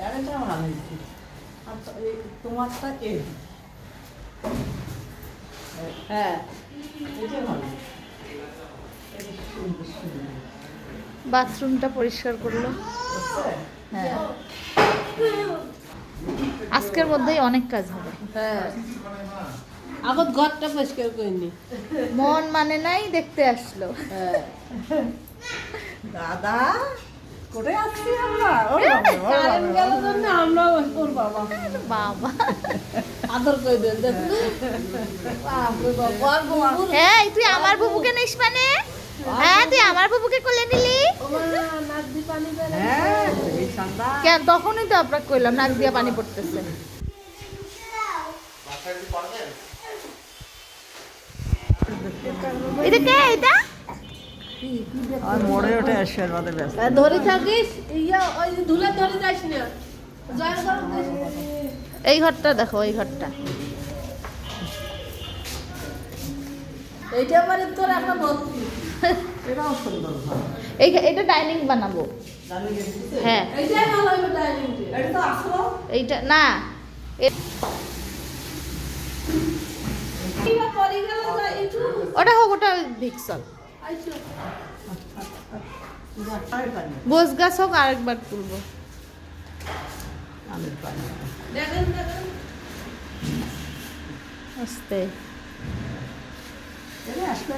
এটা ভালো হয়েছে। আচ্ছা তোমারটা এই হ্যাঁ এটা ভালো। বাথরুমটা পরিষ্কার করলো। হ্যাঁ, আজকের মধ্যেই অনেক কাজ হবে। হ্যাঁ আগত ঘরটা পরিষ্কার করিনি। মন মানে নাই, দেখতে আসলো। হ্যাঁ দাদা কোথায় আসছি আমরা? কারেন্ট গেল জন্য আমরা ওর বাবা বাবা, আদর করে দেন দেখুন। বাপরে বাবা আর বাবু হ্যাঁ তুই আমার বুবুকে নিস মানে? হ্যাঁ তুই আমার বুবুকে কোলে নিলি নাক দিয়ে পানি বের হ্যাঁ এই ঠান্ডা কেন? তখনই তো আপনাকে কইলাম নাক দিয়ে পানি পড়তেছে। এটা কে? এটা আর মোড়ে ওঠে আশীর্বাদে ব্যস্ত। ধরে থাকিস ইয়া ওই ধুলে ধরে যাস না জয়ের গরম দিস এই ঘরটা দেখো, এই ঘরটা। এইটা মানে তোর একটা ভক্তি এটাও সুন্দর ঘর। এটা ডাইনিং বানাবো। জানি গেছে হ্যাঁ, এইটাই ভালো হবে ডাইনিং এটা তো আসলো এইটা না, কিবা পরি গেল না একটু ওটা হোক, ওটা ভিক্সল। আইছো পানি পানি গোছ গাছ হোক, আরেকবার তুলবো। আমি পানি দেখেন দেখেন আস্তে। এটা আসলে